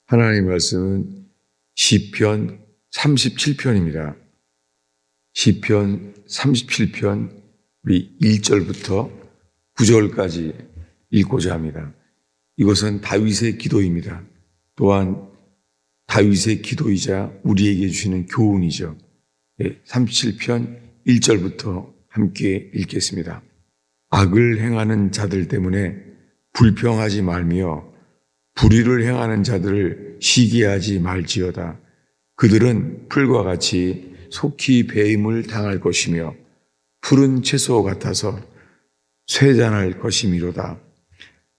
하나님의 말씀은 시편 37편입니다. 시편 37편 우리 1절부터 9절까지 읽고자 합니다. 이것은 다윗의 기도입니다. 또한 다윗의 기도이자 우리에게 주시는 교훈이죠. 37편 1절부터 함께 읽겠습니다. 악을 행하는 자들 때문에 불평하지 말며 불의를 행하는 자들을 시기하지 말지어다. 그들은 풀과 같이 속히 배임을 당할 것이며 푸른 채소 같아서 쇠잔할 것이미로다.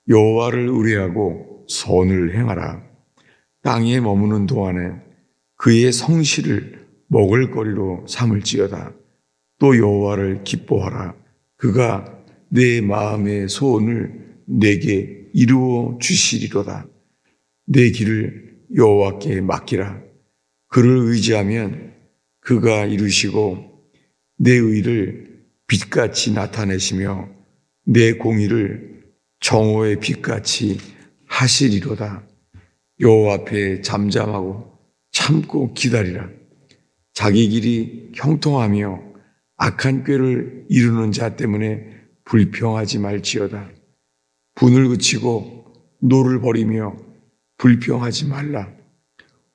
여호와를 의뢰하고 선을 행하라. 땅에 머무는 동안에 그의 성실을 먹을거리로 삼을지어다. 또 여호와를 기뻐하라. 그가 내 마음의 소원을 내게 이루어 주시리로다. 내 길을 여호와께 맡기라. 그를 의지하면 그가 이루시고 내 의를 빛같이 나타내시며 내 공의를 정오의 빛같이 하시리로다. 여호와 앞에 잠잠하고 참고 기다리라. 자기 길이 형통하며 악한 꾀를 이루는 자 때문에 불평하지 말지어다. 분을 그치고 노를 버리며 불평하지 말라.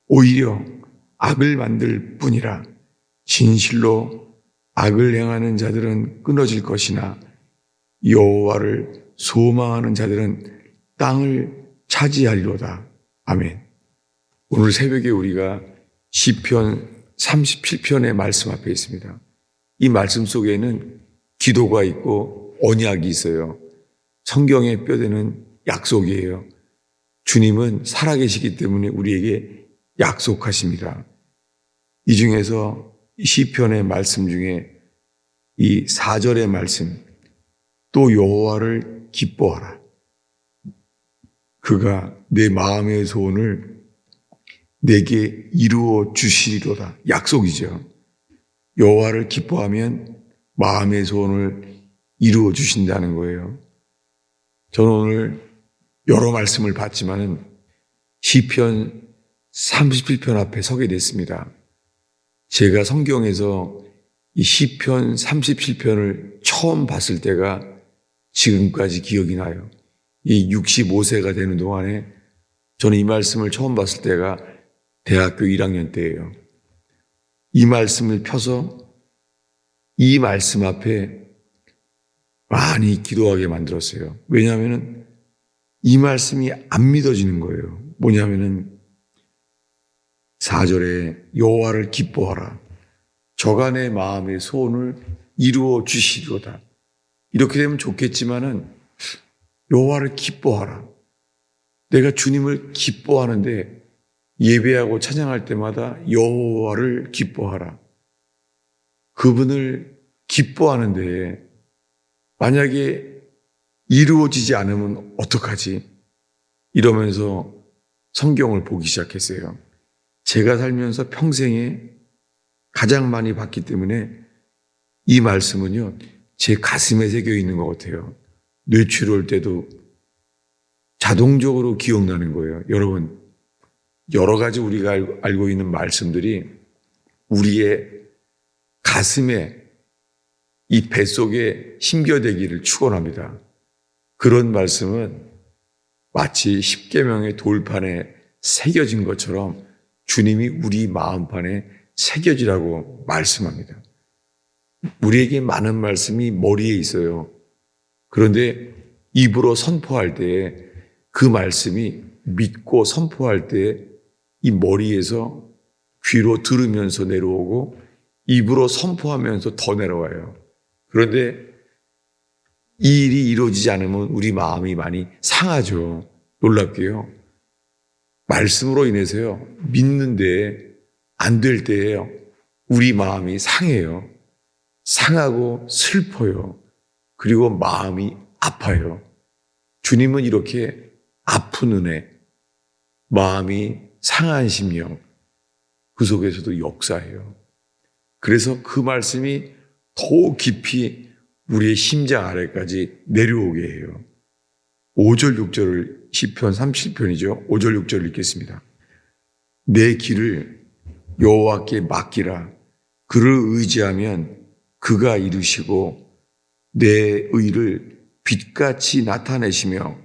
오히려 악을 만들 뿐이라. 진실로 악을 행하는 자들은 끊어질 것이나 여호와를 소망하는 자들은 땅을 차지하리로다. 아멘. 오늘 새벽에 우리가 시편 37편의 말씀 앞에 있습니다. 이 말씀 속에는 기도가 있고 언약이 있어요. 성경의 뼈대는 약속이에요. 주님은 살아계시기 때문에 우리에게 약속하십니다. 이 중에서 시편의 말씀 중에 이 4절의 말씀, 또 여호와를 기뻐하라. 그가 내 마음의 소원을 내게 이루어 주시리로다. 약속이죠. 여호와를 기뻐하면 마음의 소원을 이루어 주신다는 거예요. 저는 오늘 여러 말씀을 봤지만은 시편 37편 앞에 서게 됐습니다. 제가 성경에서 이 시편 37편을 처음 봤을 때가 지금까지 기억이 나요. 이 65세가 되는 동안에 저는 이 말씀을 처음 봤을 때가 대학교 1학년 때예요. 이 말씀을 펴서 이 말씀 앞에 많이 기도하게 만들었어요. 왜냐하면 이 말씀이 안 믿어지는 거예요. 뭐냐면은 4절에 여호와를 기뻐하라. 저가 내 마음의 소원을 이루어 주시리로다. 이렇게 되면 좋겠지만은 여호와를 기뻐하라. 내가 주님을 기뻐하는데 예배하고 찬양할 때마다 여호와를 기뻐하라. 그분을 기뻐하는데 만약에 이루어지지 않으면 어떡하지? 이러면서 성경을 보기 시작했어요. 제가 살면서 평생에 가장 많이 봤기 때문에 이 말씀은요, 제 가슴에 새겨 있는 것 같아요. 뇌출혈 때도 자동적으로 기억나는 거예요. 여러분, 여러 가지 우리가 알고 있는 말씀들이 우리의 가슴에 이 뱃속에 심겨되기를 축원합니다. 그런 말씀은 마치 십계명의 돌판에 새겨진 것처럼 주님이 우리 마음판에 새겨지라고 말씀합니다. 우리에게 많은 말씀이 머리에 있어요. 그런데 입으로 선포할 때 그 말씀이 믿고 선포할 때 이 머리에서 귀로 들으면서 내려오고 입으로 선포하면서 더 내려와요. 그런데 이 일이 이루어지지 않으면 우리 마음이 많이 상하죠. 놀랍게요. 말씀으로 인해서요. 믿는데 안 될 때에요. 우리 마음이 상해요. 상하고 슬퍼요. 그리고 마음이 아파요. 주님은 이렇게 아픈 은혜, 마음이 상한 심령, 그 속에서도 역사해요. 그래서 그 말씀이 더 깊이 우리의 심장 아래까지 내려오게 해요. 5절 6절을 시편 37편이죠. 5절 6절을 읽겠습니다. 내 길을 여호와께 맡기라. 그를 의지하면 그가 이루시고 내 의를 빛같이 나타내시며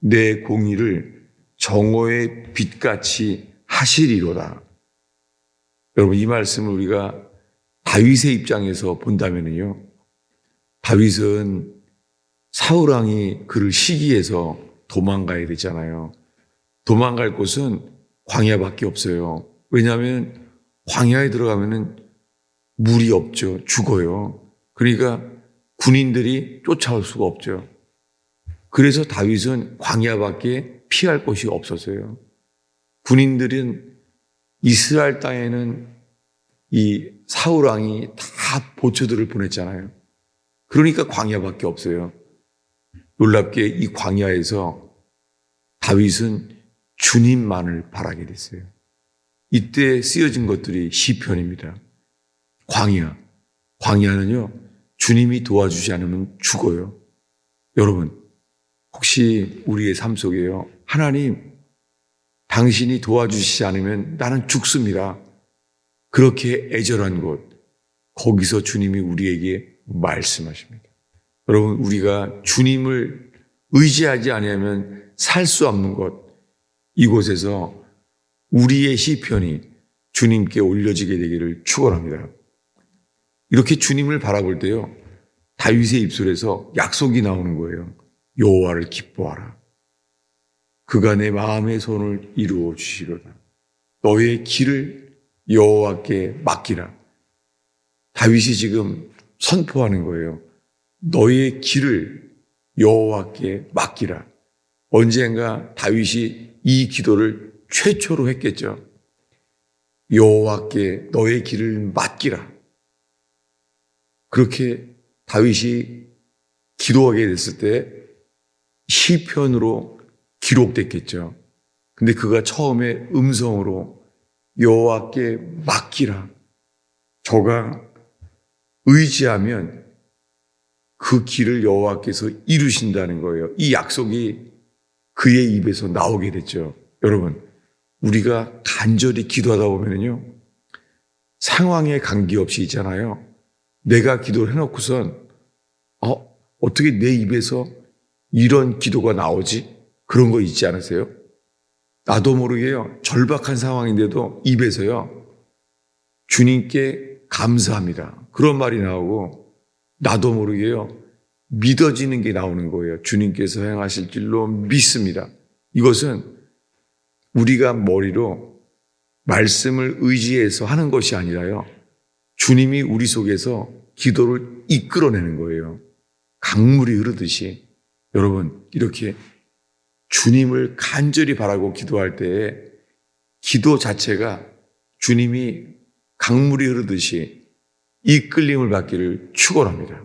내 공의를 정오의 빛같이 하시리로다. 여러분, 이 말씀을 우리가 다윗의 입장에서 본다면요, 다윗은 사울왕이 그를 시기해서 도망가야 되잖아요. 도망갈 곳은 광야밖에 없어요. 왜냐하면 광야에 들어가면은 물이 없죠. 죽어요. 그러니까 군인들이 쫓아올 수가 없죠. 그래서 다윗은 광야밖에 피할 곳이 없었어요. 군인들은 이스라엘 땅에는 이 사울왕이 다 보초들을 보냈잖아요. 그러니까 광야밖에 없어요. 놀랍게 이 광야에서 다윗은 주님만을 바라게 됐어요. 이때 쓰여진 것들이 시편입니다. 광야는요, 주님이 도와주지 않으면 죽어요. 여러분, 혹시 우리의 삶 속에요, 하나님, 당신이 도와주시지 않으면 나는 죽습니다. 그렇게 애절한 곳, 거기서 주님이 우리에게 말씀하십니다. 여러분, 우리가 주님을 의지하지 않으면 살 수 없는 곳, 이곳에서 우리의 시편이 주님께 올려지게 되기를 축원합니다. 이렇게 주님을 바라볼 때요, 다윗의 입술에서 약속이 나오는 거예요. 여호와를 기뻐하라. 그가 내 마음의 손을 이루어 주시리로다. 너의 길을 여호와께 맡기라. 다윗이 지금 선포하는 거예요. 너의 길을 여호와께 맡기라. 언젠가 다윗이 이 기도를 최초로 했겠죠. 여호와께 너의 길을 맡기라. 그렇게 다윗이 기도하게 됐을 때 시편으로 기록됐겠죠. 근데 그가 처음에 음성으로 여호와께 맡기라. 저가 의지하면 그 길을 여호와께서 이루신다는 거예요. 이 약속이 그의 입에서 나오게 됐죠. 여러분, 우리가 간절히 기도하다 보면요, 상황에 관계없이 있잖아요. 내가 기도를 해놓고선 어떻게 내 입에서 이런 기도가 나오지? 그런 거 있지 않으세요? 나도 모르게요, 절박한 상황인데도 입에서요, 주님께 감사합니다, 그런 말이 나오고, 나도 모르게요, 믿어지는 게 나오는 거예요. 주님께서 행하실 줄로 믿습니다. 이것은 우리가 머리로 말씀을 의지해서 하는 것이 아니라요, 주님이 우리 속에서 기도를 이끌어내는 거예요. 강물이 흐르듯이. 여러분, 이렇게 주님을 간절히 바라고 기도할 때에 기도 자체가 주님이 강물이 흐르듯이 이끌림을 받기를 축원합니다.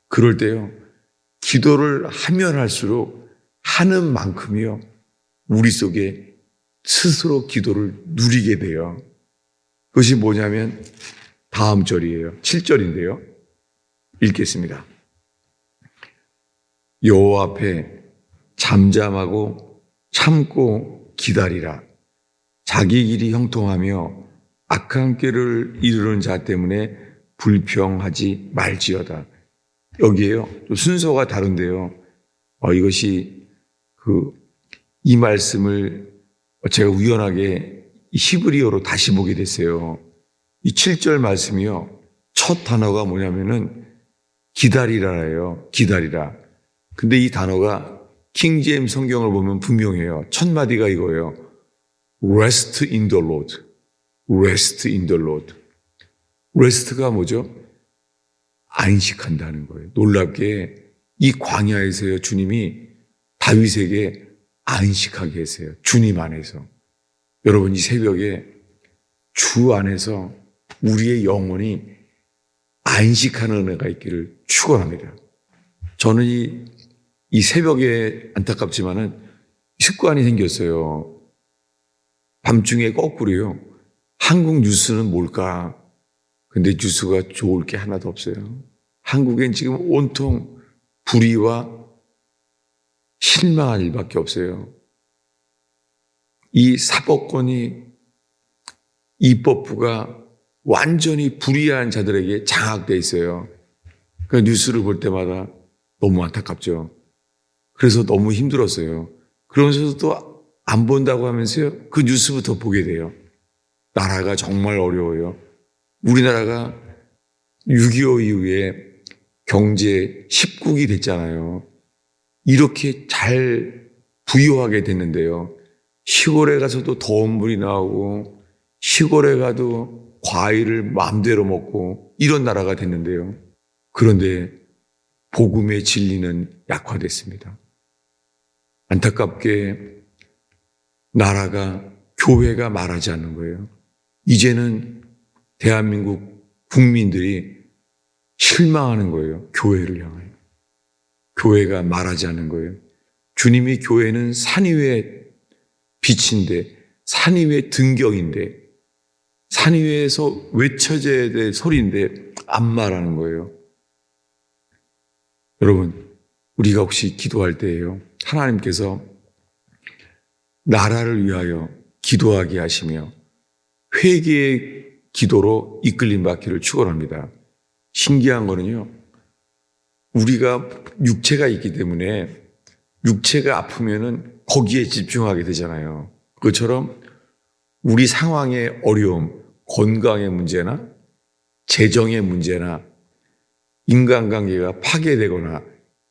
그럴 때요, 기도를 하면 할수록 하는 만큼이요, 우리 속에 스스로 기도를 누리게 돼요. 그것이 뭐냐면 다음 절이에요. 7절인데요. 읽겠습니다. 여호와 앞에 잠잠하고 참고 기다리라. 자기 길이 형통하며 악한 길을 이루는 자 때문에 불평하지 말지어다. 여기에요, 순서가 다른데요, 이것이 이 말씀을 제가 우연하게 히브리어로 다시 보게 됐어요. 이 7절 말씀이요, 첫 단어가 뭐냐면은 기다리라예요. 기다리라. 근데 이 단어가 킹제임스 성경을 보면 분명해요. 첫 마디가 이거예요. Rest in the Lord. Rest in the Lord. Rest가 뭐죠? 안식한다는 거예요. 놀랍게 이 광야에서요, 주님이 다윗에게 안식하게 했어요. 주님 안에서. 여러분, 이 새벽에 주 안에서 우리의 영혼이 안식하는 은혜가 있기를 축원합니다. 저는 이 새벽에 안타깝지만은 습관이 생겼어요. 밤중에 거꾸로요, 한국 뉴스는 뭘까? 근데 뉴스가 좋을 게 하나도 없어요. 한국엔 지금 온통 불의와 실망한 일밖에 없어요. 이 사법권이 입법부가 완전히 불의한 자들에게 장악돼 있어요. 그 뉴스를 볼 때마다 너무 안타깝죠. 그래서 너무 힘들었어요. 그러면서도 또 안 본다고 하면서요, 그 뉴스부터 보게 돼요. 나라가 정말 어려워요. 우리나라가 6.25 이후에 경제 10국이 됐잖아요. 이렇게 잘 부유하게 됐는데요. 시골에 가서도 더운 물이 나오고 시골에 가도 과일을 마음대로 먹고 이런 나라가 됐는데요. 그런데 복음의 진리는 약화됐습니다. 안타깝게 나라가, 교회가 말하지 않는 거예요. 이제는 대한민국 국민들이 실망하는 거예요. 교회를 향하여. 교회가 말하지 않는 거예요. 주님이 교회는 산 위의 빛인데, 산 위의 등경인데, 산 위에서 외쳐져야 될 소리인데 안 말하는 거예요. 여러분, 우리가 혹시 기도할 때에요, 하나님께서 나라를 위하여 기도하게 하시며 회개의 기도로 이끌림 받기를 축원합니다. 신기한 거는요, 우리가 육체가 있기 때문에 육체가 아프면은 거기에 집중하게 되잖아요. 그것처럼 우리 상황의 어려움, 건강의 문제나 재정의 문제나 인간관계가 파괴되거나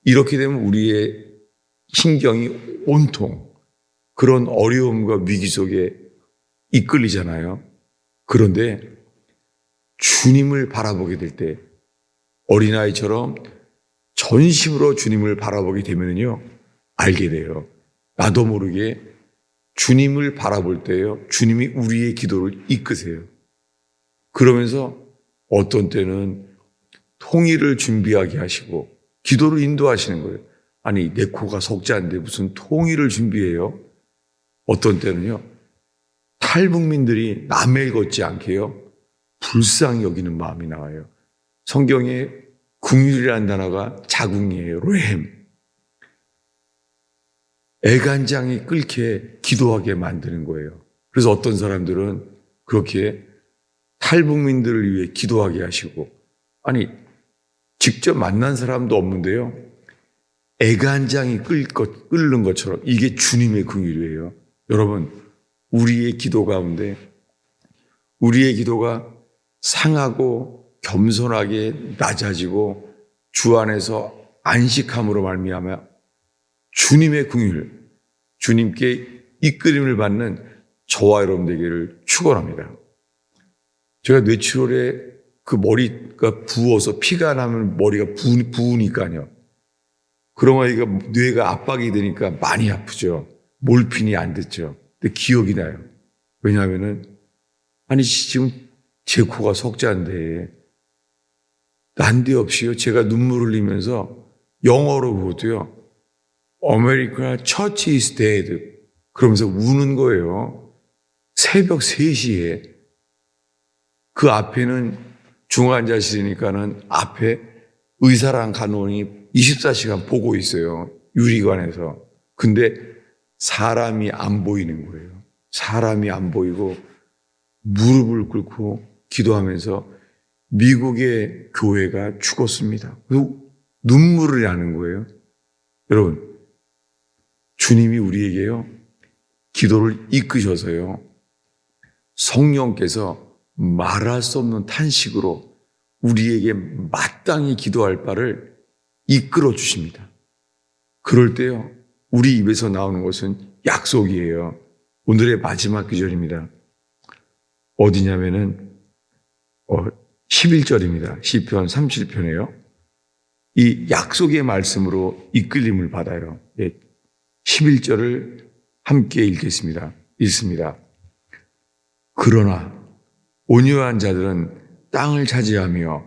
이렇게 되면 우리의 신경이 온통 그런 어려움과 위기 속에 이끌리잖아요. 그런데 주님을 바라보게 될 때, 어린아이처럼 전심으로 주님을 바라보게 되면요, 알게 돼요. 나도 모르게 주님을 바라볼 때요, 주님이 우리의 기도를 이끄세요. 그러면서 어떤 때는 통일을 준비하게 하시고 기도를 인도하시는 거예요. 아니, 내 코가 석자인데 무슨 통일을 준비해요? 어떤 때는요, 탈북민들이 남의 걷지 않게요, 불쌍히 여기는 마음이 나와요. 성경에 긍휼이라는 단어가 자궁이에요. 레헴. 애간장이 끓게 기도하게 만드는 거예요. 그래서 어떤 사람들은 그렇게 탈북민들을 위해 기도하게 하시고, 아니, 직접 만난 사람도 없는데요, 애간장이 끓는 것처럼 이게 주님의 긍휼이에요. 여러분, 우리의 기도 가운데, 우리의 기도가 상하고 겸손하게 낮아지고 주 안에서 안식함으로 말미암아 주님의 긍휼, 주님께 이끌림을 받는 저와 여러분 되기를 축원합니다. 제가 뇌출혈에 그 머리가 부어서 피가 나면 머리가 부으니까요. 그런 아이가 뇌가 압박이 되니까 많이 아프죠. 몰핀이 안 됐죠. 근데 기억이 나요. 왜냐하면은, 아니, 지금 제 코가 석자인데, 난데없이요, 제가 눈물 흘리면서 영어로 그것도요, America Church is dead. 그러면서 우는 거예요. 새벽 3시에. 그 앞에는 중환자실이니까는 앞에 의사랑 간호원이 24시간 보고 있어요. 유리관에서. 근데 사람이 안 보이는 거예요. 사람이 안 보이고 무릎을 꿇고 기도하면서 미국의 교회가 죽었습니다. 그래서 눈물을 나는 거예요. 여러분, 주님이 우리에게요, 기도를 이끄셔서요, 성령께서 말할 수 없는 탄식으로 우리에게 마땅히 기도할 바를 이끌어 주십니다. 그럴 때요, 우리 입에서 나오는 것은 약속이에요. 오늘의 마지막 구절입니다. 어디냐면은 11절입니다. 시편 37편에요. 이 약속의 말씀으로 이끌림을 받아요. 11절을 함께 읽겠습니다. 읽습니다. 그러나 온유한 자들은 땅을 차지하며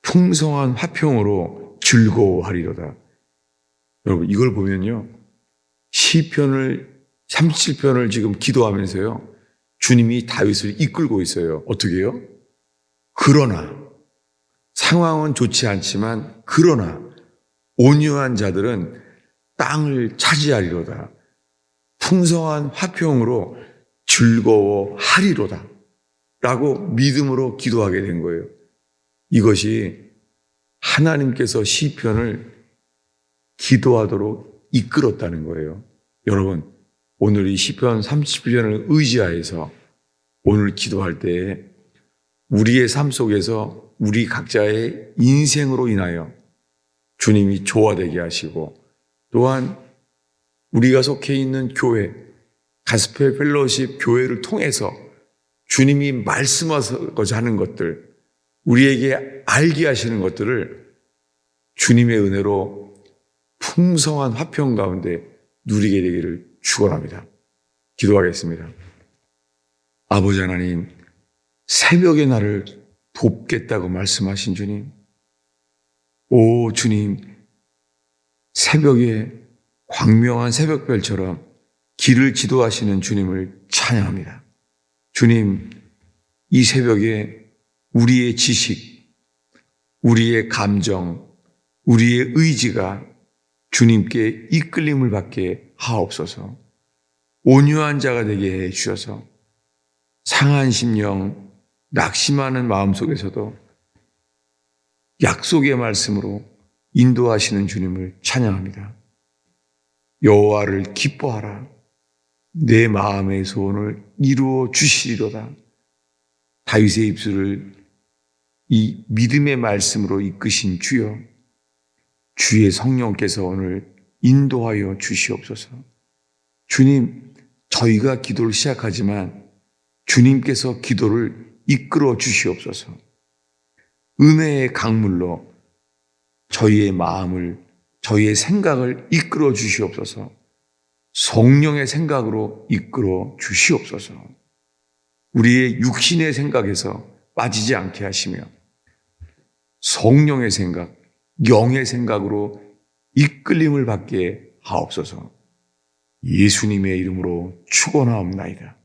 풍성한 화평으로 즐거워하리로다. 여러분, 이걸 보면요, 시편을 37편을 지금 기도하면서요, 주님이 다윗을 이끌고 있어요. 어떻게 해요? 그러나, 상황은 좋지 않지만 그러나 온유한 자들은 땅을 차지하리로다. 풍성한 화평으로 즐거워하리로다. 라고 믿음으로 기도하게 된 거예요. 이것이 하나님께서 시편을 기도하도록 이끌었다는 거예요. 여러분, 오늘 이 시편 30편을 의지하여서 오늘 기도할 때에 우리의 삶 속에서 우리 각자의 인생으로 인하여 주님이 조화되게 하시고, 또한 우리가 속해 있는 교회, 가스펠 펠로우십 교회를 통해서 주님이 말씀하고자 하는 것들, 우리에게 알게 하시는 것들을 주님의 은혜로 풍성한 화평 가운데 누리게 되기를 축원합니다. 기도하겠습니다. 아버지 하나님, 새벽에 나를 돕겠다고 말씀하신 주님, 오 주님, 새벽에 광명한 새벽별처럼 길을 지도하시는 주님을 찬양합니다. 주님, 이 새벽에 우리의 지식, 우리의 감정, 우리의 의지가 주님께 이끌림을 받게 하옵소서. 온유한 자가 되게 해 주셔서 상한 심령, 낙심하는 마음 속에서도 약속의 말씀으로 인도하시는 주님을 찬양합니다. 여호와를 기뻐하라. 내 마음의 소원을 이루어 주시리로다. 다윗의 입술을 이 믿음의 말씀으로 이끄신 주여, 주의 성령께서 오늘 인도하여 주시옵소서. 주님, 저희가 기도를 시작하지만 주님께서 기도를 이끌어 주시옵소서. 은혜의 강물로 저희의 마음을, 저희의 생각을 이끌어 주시옵소서. 성령의 생각으로 이끌어 주시옵소서. 우리의 육신의 생각에서 빠지지 않게 하시며 성령의 생각, 영의 생각으로 이끌림을 받게 하옵소서. 예수님의 이름으로 축원하옵나이다.